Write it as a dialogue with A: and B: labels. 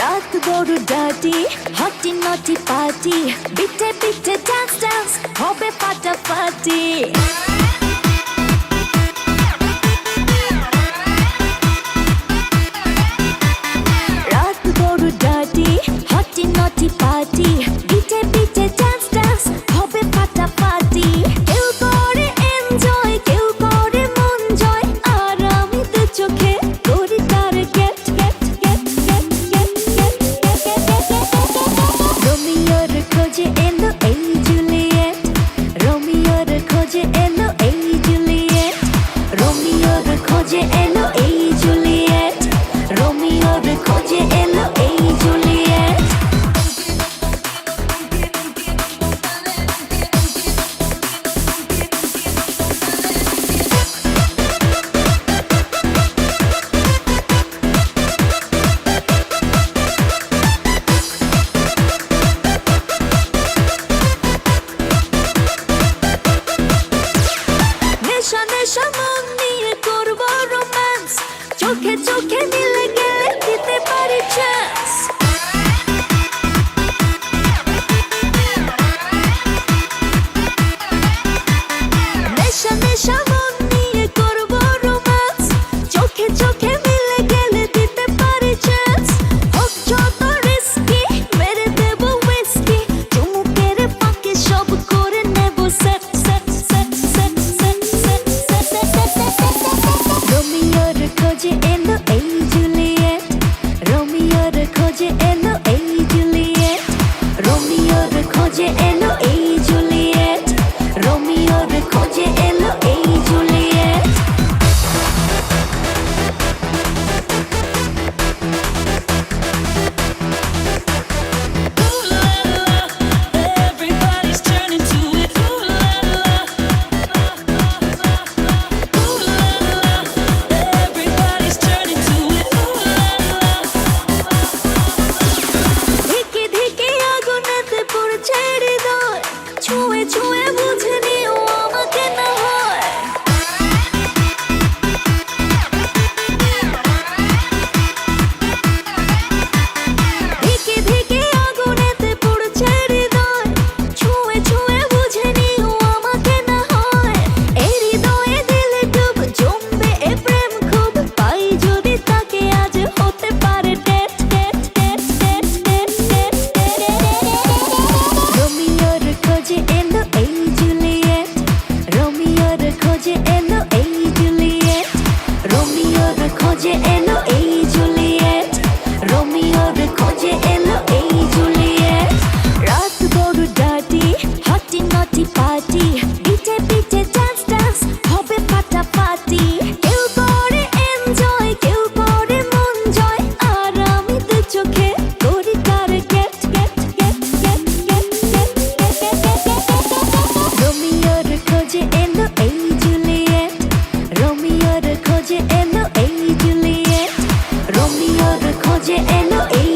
A: রাত বড় ডার্টি হটি নটি পার্টি বিটে বিটে ডান্স ডান্স হবে ফাটাফাটি রাত বড় ডার্টি হটি নটি পার্টি বিটে বিটে ডান্স ডান্স হবে ফাটাফাটি কেউ করে এনজয় কেউ করে মন জয় আর আমি তো চোখে করি তার gate gate gate gate gate gate রোমিওর খোঁজে এলো এই জুলিয়েট রোমিওর খোঁজে এলো এই জুলিয়েট রোমিওর খোঁজে এলো এই জুলিয়েট রোমিওর খোঁজে এলো এই জুলিয়েট নেশা নেশা মন নিয়ে করবো রোম্যান্স চোখে চোখে মিলে গেলে দিতে পারি চান্স নেশা নেশা মন নিয়ে করবো রোম্যান্স চোখে চোখে মিলে গেলে দিতে পারি চান্স হোক যত রিস্কি মেরে দেবো হুইস্কি চুমুকের ফাঁকে সব করে নেব set set set set set set set রোমিওর খোঁজে এলো এই জুলিয়েট রোমিওর খোঁজে এলো এই জুলিয়েট রোমিওর খোঁজে এলো এই জুলিয়েট রোমিওর খোঁজে এলো এই Juliet
B: Everybody's turning to it. Ooh la la. Ooh la la. Everybody's turning to it. Ooh la la.
A: ধিকে ধিকে আগুনেতে পড়ছে হৃদয় ছুঁয়ে ছুঁয়ে বুঝে নিও আমাকে না হয় ধিকে ধিকে আগুনেতে পড়ছে হৃদয় ছুঁয়ে ছুঁয়ে বুঝে নিও আমাকে না হয় এই হৃদয়ে দিলে ডুব জমবে এ প্রেম খুব পাই যদি তাকে আজ হতে পারে date date date date date date রোমিওর খোঁজে এলো এই জুলিয়েট রোমিওর খোঁজে এলো এই জুলিয়েট রোমিওর খোঁজে এলো এই জুলিয়েট রোমিওর খোঁজে এলো এই জুলিয়েট রাত বড় ডার্টি হটি নটি পার্টি বিটে বিটে ডান্স ডান্স হবে ফাটাফাটি কেউ করে এনজয় কেউ করে মন জয় আর আমি তো চোখে করি তার gate gate gate gate gate gate রোমিওর খোঁজে এলো এই জুলিয়েট রোমিওর খোঁজে এলো এই জুলিয়েট রোমিওর খোঁজে এলো এই